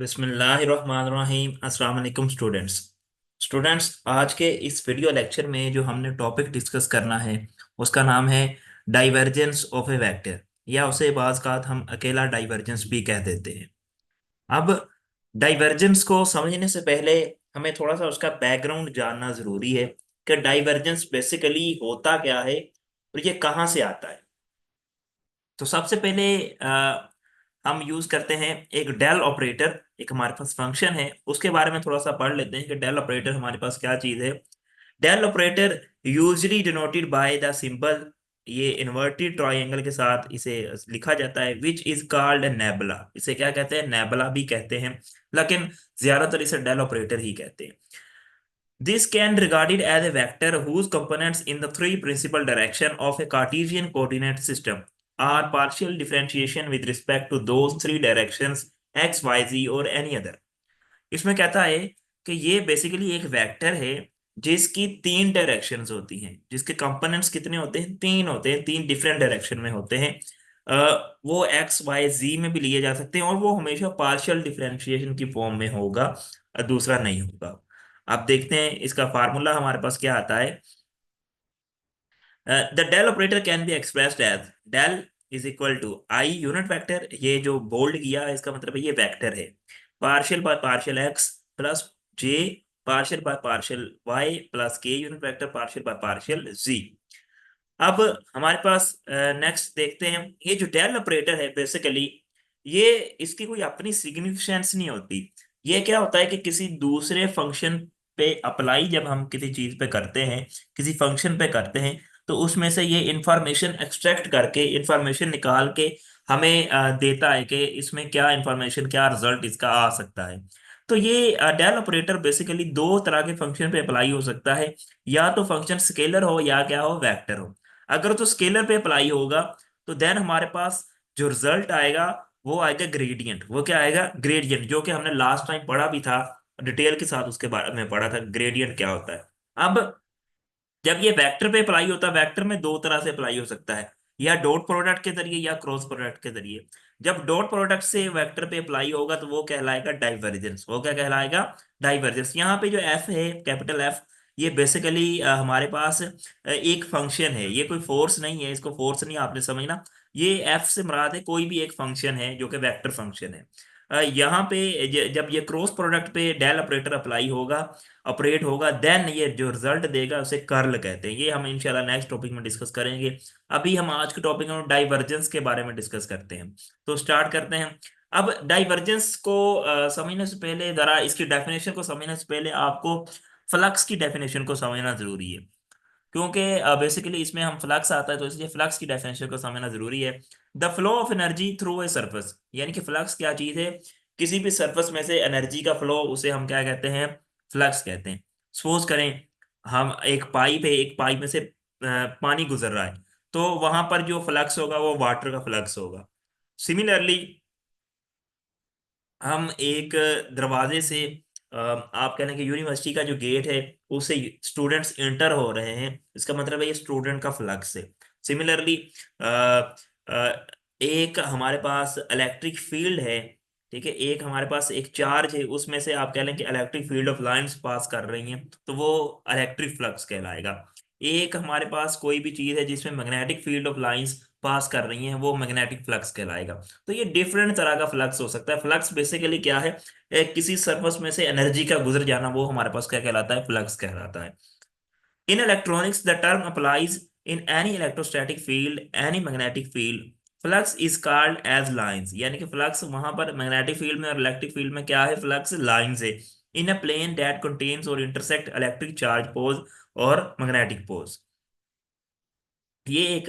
बिस्मिल्लाहिर्रहमानिर्रहीम। अस्सलाम वालेकुम स्टूडेंट्स। आज के इस वीडियो लेक्चर में जो हमने टॉपिक डिस्कस करना है उसका नाम है डाइवर्जेंस ऑफ ए वेक्टर, या उसे बाज़ हम अकेला डाइवर्जेंस भी कह देते हैं। अब डाइवर्जेंस को समझने से पहले हमें थोड़ा सा उसका बैकग्राउंड जानना ज़रूरी है कि डाइवर्जेंस बेसिकली होता क्या है और ये कहाँ से आता है। तो सबसे पहले हम यूज करते हैं एक डेल ऑपरेटर। एक हमारे पास फंक्शन है, उसके बारे में थोड़ा सा पढ़ लेते हैं कि डेल ऑपरेटर हमारे पास क्या चीज है। Del operator usually denoted by the symbol, ये इन्वर्टेड ट्रायंगल के साथ इसे लिखा जाता है, विच इज कॉल्ड नेबुला। इसे क्या कहते हैं? नेबुला भी कहते हैं, लेकिन ज्यादातर इसे डेल ऑपरेटर ही कहते हैं। This can regarded as a vector whose components in the three principal direction of a Cartesian coordinate system are partial differentiation with respect to those three directions x, y, z और any other। इसमें कहता है कि ये basically एक vector है जिसकी तीन डायरेक्शंस होती हैं, जिसके कंपोनेंट्स कितने होते हैं? तीन होते हैं, तीन डिफरेंट डायरेक्शन में होते हैं। वो एक्स वाई जी में भी लिए जा सकते हैं और वो हमेशा पार्शियल डिफरेंशिएशन की फॉर्म में होगा, दूसरा नहीं होगा। अब देखते हैं इसका फार्मूला हमारे पास क्या आता है। The del operator can be expressed as del is equal to i unit vector. ये जो बोल्ड किया है इसका मतलब है ये वेक्टर है, partial by partial x plus j, partial by partial y plus k unit vector, partial by partial z. अब हमारे पास नेक्स्ट देखते हैं, ये जो डेल ऑपरेटर है बेसिकली ये इसकी कोई अपनी सिग्निफिकेंस नहीं होती। ये क्या होता है कि किसी दूसरे फंक्शन पे अप्लाई जब हम किसी चीज पे करते हैं, किसी फंक्शन पे करते हैं, तो उसमें से ये इंफॉर्मेशन एक्सट्रैक्ट करके, इंफॉर्मेशन निकाल के हमें देता है कि इसमें क्या इंफॉर्मेशन, क्या रिजल्ट इसका आ सकता है। तो ये डेल ऑपरेटर बेसिकली दो तरह के फंक्शन पे अप्लाई हो सकता है, या तो फंक्शन स्केलर हो या क्या हो, वेक्टर हो। अगर तो स्केलर पे अप्लाई होगा तो देन हमारे पास जो रिजल्ट आएगा वो आएगा ग्रेडियंट। वो क्या आएगा? ग्रेडियंट, जो कि हमने लास्ट टाइम पढ़ा भी था, डिटेल के साथ उसके बारे में पढ़ा था ग्रेडियंट क्या होता है। अब जब ये वेक्टर पे अप्लाई होता है, वेक्टर में दो तरह से अप्लाई हो सकता है, या डॉट प्रोडक्ट के जरिए या क्रॉस प्रोडक्ट के जरिए। जब डॉट प्रोडक्ट से वेक्टर पे अप्लाई होगा तो वो कहलाएगा डाइवर्जेंस। वो क्या कहलाएगा? डाइवर्जेंस। यहाँ पे जो एफ है, कैपिटल एफ, ये बेसिकली हमारे पास एक फंक्शन है, ये कोई फोर्स नहीं है, इसको फोर्स नहीं आपने समझना। ये एफ से मुराद है कोई भी एक फंक्शन है जो कि वेक्टर फंक्शन है। यहाँ पे जब ये क्रॉस प्रोडक्ट पे डेल ऑपरेटर अप्लाई होगा, ऑपरेट होगा, देन ये जो रिजल्ट देगा उसे कर्ल कहते हैं। ये हम इंशाल्लाह नेक्स्ट टॉपिक में डिस्कस करेंगे। अभी हम आज के टॉपिक में डाइवर्जेंस के बारे में डिस्कस करते हैं। तो स्टार्ट करते हैं। अब डाइवर्जेंस को समझने से पहले, जरा इसकी डेफिनेशन को समझने से पहले आपको फ्लक्स की डेफिनेशन को समझना जरूरी है, क्योंकि बेसिकली इसमें हम फ्लक्स आता है तो इसलिए फ्लक्स की डेफिनेशन को समझना जरूरी है। The flow of energy through a surface, यानी कि फ्लक्स क्या चीज है? किसी भी सरफेस में से एनर्जी का फ्लो, उसे हम क्या कहते हैं? फ्लक्स कहते हैं। सपोज करें हम एक पाइप है, एक पाइप में से पानी गुजर रहा है, तो वहां पर जो फ्लक्स होगा वो वाटर का फ्लक्स होगा। सिमिलरली हम एक दरवाजे से, आप कह लें कि यूनिवर्सिटी का जो गेट है उससे स्टूडेंट्स इंटर हो रहे हैं, इसका मतलब है ये स्टूडेंट का फ्लक्स है। सिमिलरली एक हमारे पास इलेक्ट्रिक फील्ड है, ठीक है, एक हमारे पास एक चार्ज है, उसमें से आप कह लें कि electric field of lines pass कर रही हैं, तो वो इलेक्ट्रिक फ्लक्स कहलाएगा। एक हमारे पास कोई भी चीज है जिसमें magnetic field of lines pass कर रही हैं, वो मैग्नेटिक फ्लक्स कहलाएगा। तो ये डिफरेंट तरह का फ्लक्स हो सकता है। फ्लक्स बेसिकली क्या है? किसी सरफेस में से एनर्जी का गुजर जाना, वो हमारे पास क्या कहलाता है? फ्लक्स कहलाता है। In electronics the term applies in any electrostatic field, any magnetic field, flux is called as lines. यानी कि फ्लक्स वहां पर मैग्नेटिक फील्ड में और इलेक्ट्रिक फील्ड में क्या है? फ्लक्स लाइंस है। इन अ प्लेन दैट कंटेन्स और इंटरसेक्ट इलेक्ट्रिक चार्ज पोज और मैग्नेटिक पोज। ये एक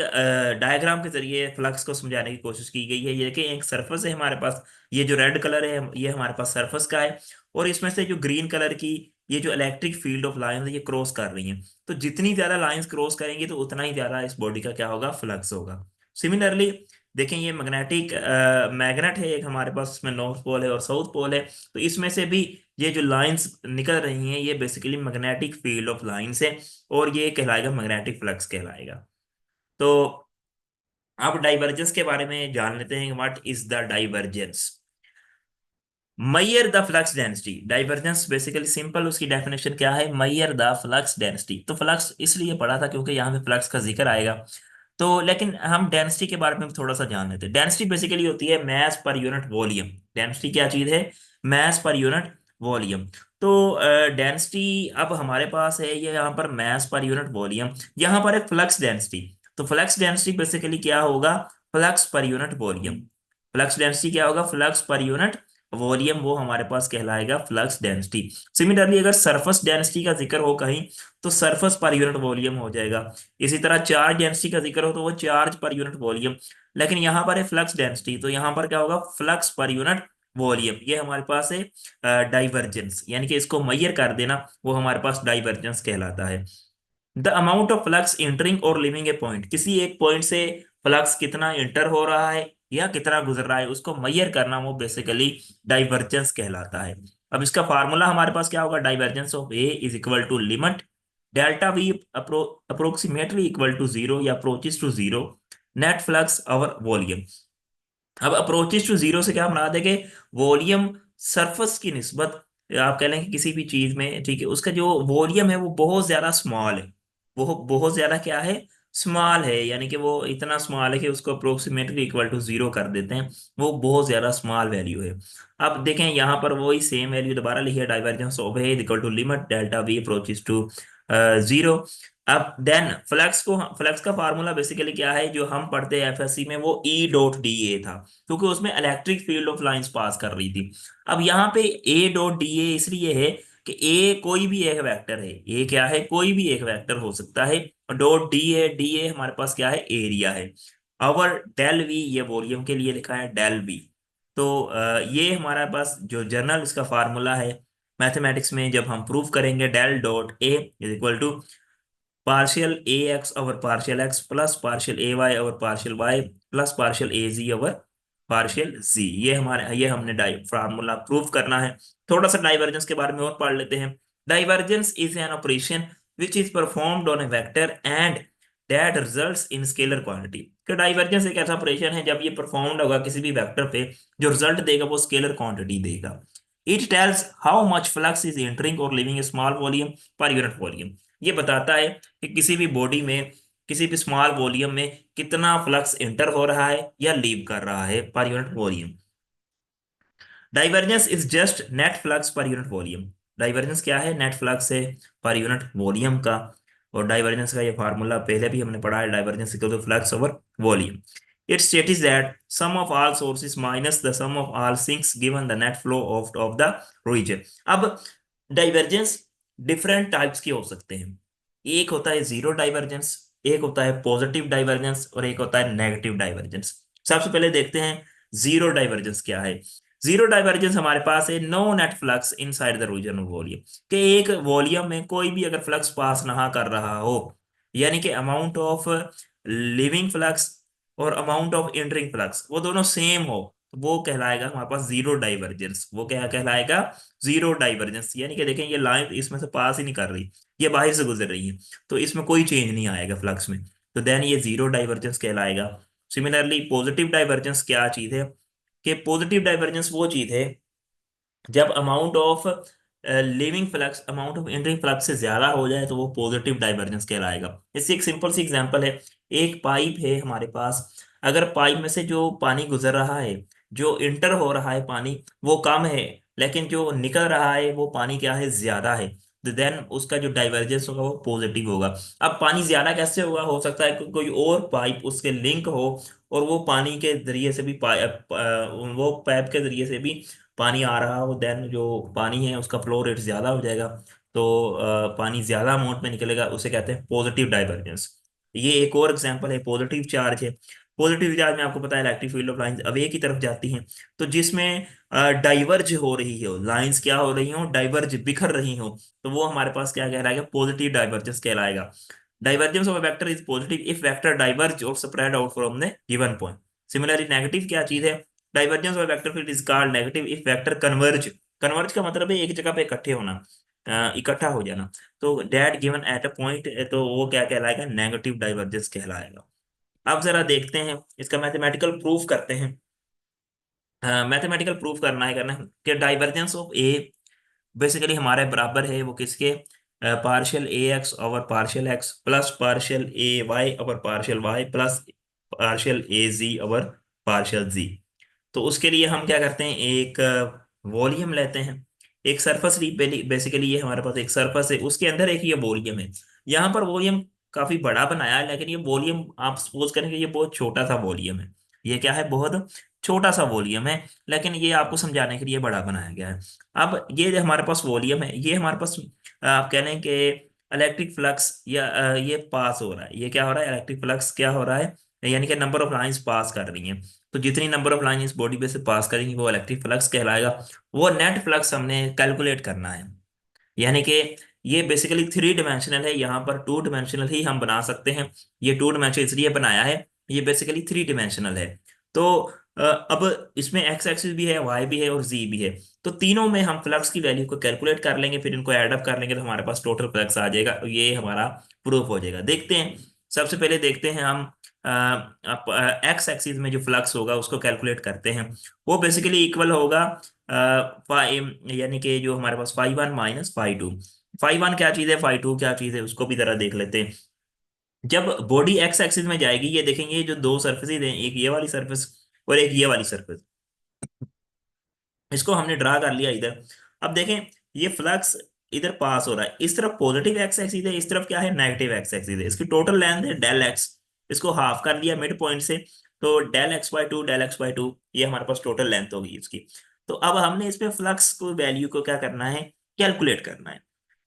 डायग्राम के जरिए फ्लक्स को समझाने की कोशिश की गई है। ये कि एक सरफेस है हमारे पास, ये जो रेड कलर है ये हमारे पास सरफेस का है, और इसमें से जो ग्रीन कलर की ये जो इलेक्ट्रिक फील्ड ऑफ लाइंस है ये क्रॉस कर रही हैं। तो जितनी ज्यादा लाइंस क्रॉस करेंगी तो उतना ही ज्यादा इस बॉडी का क्या होगा? फ्लक्स होगा। सिमिलरली देखें, ये मैग्नेटिक मैग्नेट है एक हमारे पास, इसमें नॉर्थ पोल है और साउथ पोल है, तो इसमें से भी ये जो लाइंस निकल रही हैं ये basically magnetic field of lines है, और ये कहलाएगा मैग्नेटिक फ्लक्स कहलाएगा। तो अब डाइवर्जेंस के बारे में जान लेते हैं। What is the divergence? Maihar the flux density, divergence basically simple उसकी डेफिनेशन क्या है, मैयर द फ्लक्स डेंसिटी। तो फ्लक्स इसलिए पढ़ा था क्योंकि यहाँ पे फ्लक्स का जिक्र आएगा। तो लेकिन हम डेंसिटी के बारे में भी थोड़ा सा जान लेते हैं। डेंसिटी बेसिकली होती है मैस पर यूनिट वॉल्यूम। डेंसिटी क्या चीज है, मैस पर यूनिट वॉल्यूम। तो डेंसिटी अब हमारे पास है ये यहाँ पर मैस पर यूनिट वॉल्यूम, यहाँ पर है फ्लक्स डेंसिटी। तो फ्लक्स डेंसिटी बेसिकली क्या होगा, फ्लक्स पर यूनिट वॉल्यूम। फ्लक्स डेंसिटी क्या होगा, फ्लक्स पर यूनिट वॉल्यूम, वो हमारे पास कहलाएगा फ्लक्स डेंसिटी। सिमिलरली अगर सरफेस डेंसिटी का जिक्र हो कहीं तो सरफेस पर यूनिट वॉल्यूम हो जाएगा। इसी तरह चार्ज डेंसिटी का जिक्र हो तो वो चार्ज पर यूनिट वॉल्यूम। लेकिन यहाँ पर है फ्लक्स डेंसिटी, तो यहाँ पर क्या होगा, फ्लक्स पर यूनिट वॉल्यूम। ये हमारे पास है डाइवर्जेंस, यानी कि इसको मैयर कर देना, वो हमारे पास डाइवर्जेंस कहलाता है। The amount of flux entering और लिविंग ए पॉइंट, किसी एक पॉइंट से फ्लक्स कितना इंटर हो रहा है या कितना गुजर रहा है उसको मैयर करना, वो बेसिकली डाइवर्जेंस कहलाता है। अब इसका फार्मूला हमारे पास क्या होगा, divergence of a is equal to limit delta V approximately equal to zero या approaches to zero net flux over volume. अब अप्रोचेस टू जीरो से क्या बना देंगे, वॉल्यूम सरफेस की निस्बत, आप कह लें कि किसी भी चीज में, ठीक है, उसका जो वॉल्यूम है वो बहुत ज्यादा स्मॉल है। वो बहुत ज्यादा क्या है, स्मॉल है, यानी कि वो इतना स्मॉल है कि उसको अप्रोक्सीमेटली इक्वल टू जीरो कर देते हैं। वो बहुत ज्यादा स्मॉल वैल्यू है। अब देखें यहाँ पर वही सेम वैल्यू दोबारा लिखी है, डाइवर्जेंस ऑफ है equal to limit delta V approaches to zero. अब देन फ्लक्स का फार्मूला बेसिकली क्या है, जो हम पढ़ते हैं एफएससी में, वो ई डॉट डी ए था, क्योंकि उसमें electric field of lines pass कर रही थी। अब यहाँ पे ए डॉट डी ए इसलिए है कि ए कोई भी एक वेक्टर है, ए क्या है, कोई भी एक वेक्टर हो सकता है। डॉट डी ए हमारे पास क्या है, एरिया है। और डेल वी ये वॉल्यूम के लिए लिखा है, डेल वी। तो ये हमारे पास जो जर्नल इसका फार्मूला है मैथमेटिक्स में, जब हम प्रूव करेंगे, del dot a is equal to partial a x over partial x plus partial a y over partial y plus partial a z over partial z. ये हमने डाइ फार्मूला प्रूव करना है। थोड़ा सा डाइवर्जेंस के बारे में और पढ़ लेते हैं। Divergence is an operation which is performed on A vector and that results in scalar quantity. तो डाइवर्जेंस एक ऐसा ऑपरेशन है जब ये परफॉर्म्ड होगा किसी भी वेक्टर पे, जो रिजल्ट देगा वो स्केलर क्वांटिटी देगा। It tells how much flux is entering और leaving a small volume per unit volume. ये बताता है कि किसी भी बॉडी में, किसी भी स्मॉल वॉल्यूम में कितना फ्लक्स इंटर हो रहा है या लीव कर रहा है पर unit volume. Divergence is just net flux पर यूनिट वॉल्यूम। डाइवर्जेंस क्या है, नेट फ्लक्स है पर यूनिट वॉल्यूम का। और डाइवर्जेंस का ये फार्मूला पहले भी हमने पढ़ा है, divergence equal to flux over volume. It states that sum of all sources minus the sum of all sinks given the net flow of the region. अब डाइवर्जेंस डिफरेंट टाइप्स के हो सकते हैं। एक होता है जीरो डाइवर्जेंस, एक होता है पॉजिटिव डाइवर्जेंस, और एक होता है नेगेटिव डाइवर्जेंस। सबसे पहले देखते हैं जीरो डाइवर्जेंस क्या है। जीरो डाइवर्जेंस हमारे पास है no net flux inside the region of volume, कि एक वॉल्यूम में कोई भी अगर फ्लक्स पास ना कर रहा हो, यानी कि अमाउंट ऑफ लिविंग फ्लक्स और अमाउंट ऑफ एंटरिंग फ्लक्स वो दोनों सेम हो, तो वो कहलाएगा हमारे पास जीरो डाइवर्जेंस। वो क्या कहलाएगा, जीरो डाइवर्जेंस। यानी कि देखें ये लाइन इसमें से पास ही नहीं कर रही, ये बाहर से गुजर रही है, तो इसमें कोई चेंज नहीं आएगा फ्लक्स में, तो देन ये जीरो डाइवर्जेंस कहलाएगा। सिमिलरली पॉजिटिव डाइवर्जेंस क्या चीज है, कि पॉजिटिव डाइवर्जेंस वो चीज है जब amount of living flux amount of entering flux से ज्यादा हो जाए तो वो पॉजिटिव डाइवर्जेंस कहलाएगा। इससे एक सिंपल सी एग्जांपल है, एक पाइप है हमारे पास, अगर पाइप में से जो पानी गुजर रहा है, जो इंटर हो रहा है पानी वो कम है, लेकिन जो निकल रहा है वो पानी क्या है, ज्यादा है, तो देन उसका जो डाइवर्जेंस होगा वो पॉजिटिव होगा। अब पानी ज्यादा कैसे होगा, हो सकता है कोई और पाइप उसके लिंक हो और वो पानी के जरिए से भी वो पाइप के जरिए से भी पानी आ रहा हो, देन जो पानी है उसका फ्लो रेट ज्यादा हो जाएगा, तो पानी ज्यादा अमाउंट में निकलेगा, उसे कहते हैं पॉजिटिव डाइवर्जेंस। ये एक और एग्जांपल है, पॉजिटिव चार्ज है। पॉजिटिव चार्ज में आपको पता है electric field of lines away की तरफ जाती हैं, तो जिसमें डाइवर्ज हो रही हो लाइंस, क्या हो रही हो, डाइवर्ज, बिखर रही हो, तो वो हमारे पास क्या कहलाएगा, पॉजिटिव डाइवर्जेंस कहलाएगा। Divergence of a vector is positive if vector diverge और spread out from the given point. Similarly negative क्या चीज है, divergence of vector field is called negative if vector converge. Converge का मतलब है एक जगह पे इकट्ठे होना, इकट्ठा हो जाना, तो that given at a point, तो वो क्या कहलाएगा, नेगेटिव डाइवर्जेंस कहलाएगा। अब जरा देखते हैं इसका मैथमेटिकल प्रूफ करते हैं। मैथमेटिकल प्रूफ करना है कि डाइवर्जेंस ऑफ ए बेसिकली हमारे बराबर है वो किसके, partial a x over partial x plus partial a y over partial y plus partial a z over partial z. तो उसके लिए हम क्या करते हैं, एक वॉल्यूम लेते हैं, एक सरफेस बेसिकली ये हमारे पास एक सरफेस है, उसके अंदर एक ये वॉल्यूम है। यहाँ पर वॉल्यूम काफी बड़ा बनाया है, लेकिन ये वॉल्यूम आप सपोज करें कि ये बहुत छोटा सा वॉल्यूम है। ये क्या है, बहुत छोटा सा वॉल्यूम है, लेकिन ये आपको समझाने के लिए बड़ा बनाया गया है। अब ये जो हमारे पास वॉल्यूम है, ये हमारे पास आप कह रहे हैं कि इलेक्ट्रिक फ्लक्स या ये पास हो रहा है, ये क्या हो रहा है, इलेक्ट्रिक फ्लक्स क्या हो रहा है, यानी कि नंबर ऑफ लाइंस पास कर रही हैं। तो जितनी नंबर ऑफ लाइन इस बॉडी पे से पास करेंगी वो इलेक्ट्रिक फ्लक्स कहलाएगा। वो नेट फ्लक्स हमने कैलकुलेट करना है। यानी कि ये बेसिकली थ्री डिमेंशनल है, यहाँ पर टू डिमेंशनल ही हम बना सकते हैं। ये टू डिमेंशनल इसलिए बनाया है, ये बेसिकली थ्री डिमेंशनल है। तो अब इसमें एक्स एक्सिस भी है, वाई भी है और जी भी है। तो तीनों में हम फ्लक्स की वैल्यू को कैलकुलेट कर लेंगे, फिर इनको ऐड अप कर लेंगे तो हमारे पास टोटल फ्लक्स आ जाएगा। ये हमारा प्रूफ हो जाएगा। देखते हैं, सबसे पहले देखते हैं हम एक्स एक्सिस में जो फ्लक्स होगा उसको कैलकुलेट करते हैं। वो बेसिकली इक्वल होगा फाइव, यानी कि जो हमारे पास five one minus five two. Five one क्या चीज़ है, फाइव टू क्या चीज़ है, उसको भी जरा देख लेते हैं। जब बॉडी एक्स एक्सिस में जाएगी, ये देखेंगे ये जो दो सर्फेसिस हैं, एक ये वाली सर्फेस और एक ये वाली सर्फेस, इसको हमने ड्रा कर लिया इधर। अब देखें ये फ्लक्स इधर पास हो रहा है, इस तरफ पॉजिटिव एक्स एक्सिस है, इस तरफ क्या है, नेगेटिव एक्स एक्सिस है। इसकी टोटल लेंथ है डेल एक्स, इसको हाफ कर लिया मिड पॉइंट से, तो del x by two, del x by two, ये हमारे पास टोटल लेंथ होगी इसकी। तो अब हमने इसमें फ्लक्स को वैल्यू को क्या करना है, कैलकुलेट करना है।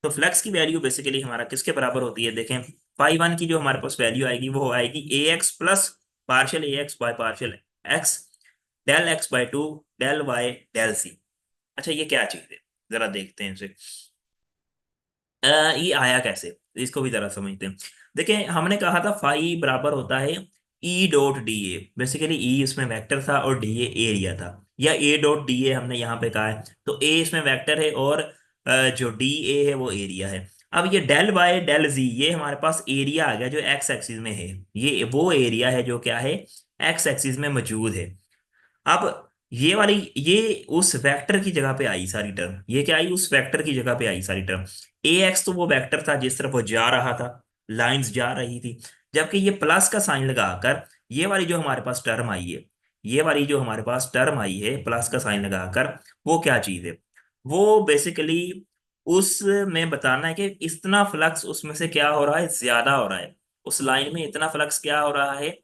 तो फ्लक्स की वैल्यू बेसिकली हमारा किसके बराबर होती है, देखें फाइव वन की जो हमारे पास वैल्यू आएगी वो आएगी a x plus partial a x by partial x del x by two del y del c. अच्छा ये क्या चीज है, जरा देखते हैं इसे। ये आया कैसे, इसको भी जरा समझते हैं। देखिए हमने कहा था फाई बराबर होता है E dot d a, basically E इसमें वेक्टर था और डी ए एरिया था, या ए डॉट डी ए हमने यहाँ पे कहा है। तो ए इसमें वेक्टर है और जो डी ए है वो एरिया है। अब ये डेल बाय डेल जी, ये हमारे पास एरिया आ गया जो एक्स एक्सिस में है। ये वो एरिया है जो क्या है, एक्स एक्सिस में मौजूद है। अब ये वाली, ये उस वेक्टर की जगह पे आई सारी टर्म, ये क्या आई, उस वेक्टर की जगह पे आई सारी टर्म। ए एक्स तो वो वेक्टर था जिस तरफ वो जा रहा था, लाइंस जा रही थी। जबकि ये प्लस का साइन लगाकर ये वाली जो हमारे पास टर्म आई है, ये वाली जो हमारे पास टर्म आई है प्लस का साइन लगाकर, वो क्या चीज है, वो बेसिकली उसमें बताना है कि इतना फ्लक्स उसमें से क्या हो रहा है, ज्यादा हो रहा है। उस लाइन में इतना फ्लक्स क्या हो रहा है,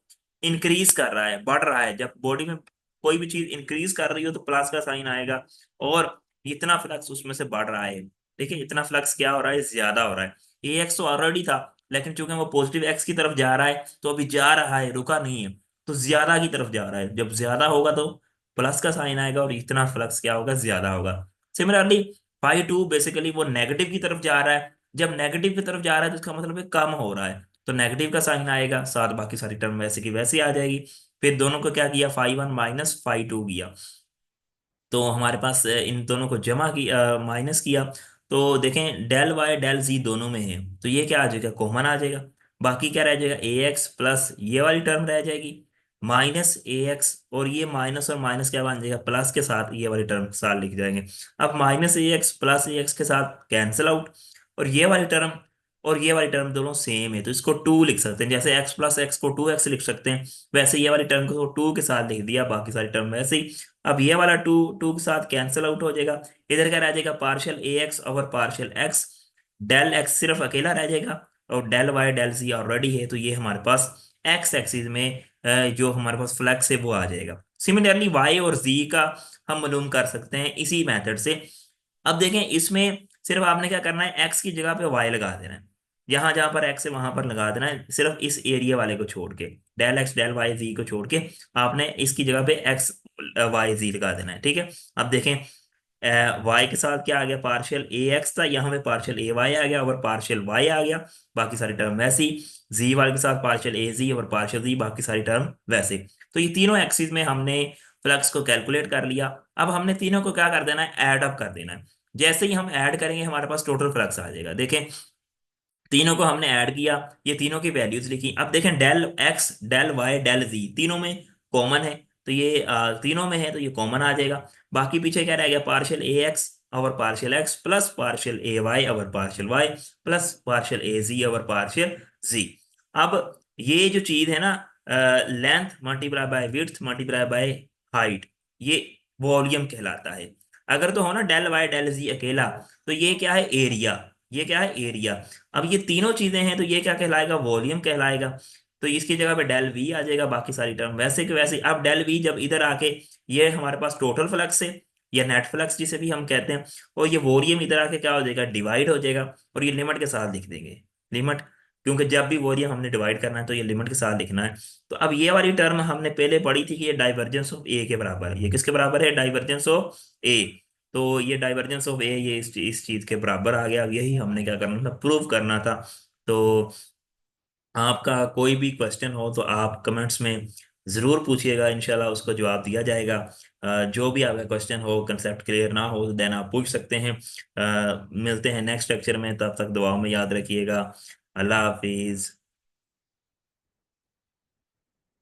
इंक्रीज कर रहा है, बढ़ रहा है। जब बॉडी में कोई भी चीज इंक्रीज कर रही हो तो प्लस का साइन आएगा, और इतना फ्लक्स उसमें से बढ़ रहा है। देखिए इतना फ्लक्स क्या हो रहा है, ज्यादा हो रहा है। ए एक्स तो ऑलरेडी था, लेकिन चूंकि वो पॉजिटिव एक्स की तरफ जा रहा है तो अभी जा रहा है, रुका नहीं है, तो ज्यादा की तरफ जा रहा है। जब ज्यादा होगा तो प्लस का साइन आएगा और इतना फ्लक्स क्या होगा, ज्यादा होगा। सिमिलरली फाइव टू बेसिकली वो नेगेटिव की तरफ जा रहा है, जब नेगेटिव की तरफ जा रहा है तो इसका मतलब है कम हो रहा है, तो नेगेटिव का साइन आएगा, साथ बाकी सारी टर्म वैसे की वैसे आ जाएगी। फिर दोनों को क्या किया, five one minus five two किया, तो हमारे पास इन दोनों को जमा किया, माइनस किया। तो देखें डेल वाई डेल जी दोनों में है, तो ये क्या आ जाएगा, कॉमन आ जाएगा। बाकी क्या रह जाएगा, ए एक्स प्लस ये वाली टर्म रह जाएगी माइनस ए एक्स, और ये माइनस और माइनस क्या बन जाएगा, प्लस के साथ ये वाली टर्म के साथ लिख जाएंगे। अब माइनस ए एक्स प्लस ए एक्स के साथ कैंसिल आउट, और ये वाली टर्म और ये वाली टर्म दोनों सेम है, तो इसको टू लिख सकते हैं। जैसे एक्स प्लस एक्स को टू एक्स लिख सकते हैं, वैसे ये वाली टर्म को टू के साथ लिख दिया, बाकी सारी टर्म वैसे ही। अब ये वाला टू टू के साथ कैंसिल आउट हो जाएगा। इधर क्या रह जाएगा, partial a x over partial x, del x सिर्फ अकेला रह जाएगा, और del y del c already है, तो ये हमारे पास एक्स एक्सिस में जो हमारे पास फ्लक्स है वो आ जाएगा। सिमिलरली वाई और जी का हम मालूम कर सकते हैं इसी मेथड से। अब देखें इसमें सिर्फ आपने क्या करना है, एक्स की जगह पे वाई लगा देना है, जहां जहां पर एक्स है वहां पर लगा देना है, सिर्फ इस एरिया वाले को छोड़ के, डेल एक्स डेल वाई जी को छोड़ के आपने इसकी जगह पे एक्स वाई जी लगा देना है, ठीक है। अब देखें वाई के साथ क्या आ गया, पार्शियल ए एक्स था, यहाँ पे पार्शियल ए वाई आ गया और पार्शियल वाई आ गया, बाकी सारी टर्म वैसी। जी वाले के साथ पार्शियल ए जी और पार्शियल जी, बाकी सारी टर्म वैसे। तो ये तीनों एक्सिस में हमने फ्लक्स को कैलकुलेट कर लिया। अब हमने तीनों को क्या कर देना है, ऐड अप कर देना है। जैसे ही हम ऐड करेंगे हमारे पास टोटल फ्लक्स आ जाएगा। देखें तीनों को हमने ऐड किया, ये तीनों की वैल्यूज लिखी। अब देखें del x del y del z तीनों में कॉमन है, तो ये तीनों में है तो ये कॉमन आ जाएगा। बाकी पीछे क्या रह गया, पार्शियल ए एक्स और partial x plus partial a Y और partial y plus partial a जी और पार्शियल जी। अब ये जो चीज है ना, length multiply by width multiply by height, ये वॉल्यूम कहलाता है। अगर तो हो ना डेल वाई डेल जी अकेला, तो ये क्या है, एरिया। ये क्या है, एरिया। अब ये तीनों चीजें हैं तो ये क्या कहलाएगा, वॉल्यूम कहलाएगा। तो इसकी जगह पे डेल वी आ जाएगा, बाकी सारी टर्म वैसे के वैसे। अब डेल वी जब इधर आके, ये हमारे पास टोटल फ्लक्स है या नेट फ्लक्स जिसे भी हम कहते हैं, और ये वॉल्यूम इधर आके क्या हो जाएगा, डिवाइड हो जाएगा। और ये लिमिट के साथ लिख देंगे, लिमिट, क्योंकि जब भी वॉल्यूम हमने डिवाइड करना है तो ये लिमिट के साथ लिखना है। तो अब ये वाली टर्म हमने पहले पढ़ी थी कि ये डाइवर्जेंस ऑफ ए के बराबर है। ये किसके बराबर है, डाइवर्जेंस ऑफ ए। तो ये डाइवर्जेंस ऑफ ए ये इस चीज के बराबर आ गया। अब यही हमने क्या करना था, प्रूव करना था। तो आपका कोई भी क्वेश्चन हो तो आप कमेंट्स में ज़रूर पूछिएगा, इंशाल्लाह उसको जवाब दिया जाएगा। जो भी आपका क्वेश्चन हो, कंसेप्ट क्लियर ना हो, देन आप पूछ सकते हैं। मिलते हैं नेक्स्ट लेक्चर में, तब तक दुआओं में याद रखिएगा। अल्लाह हाफिज़।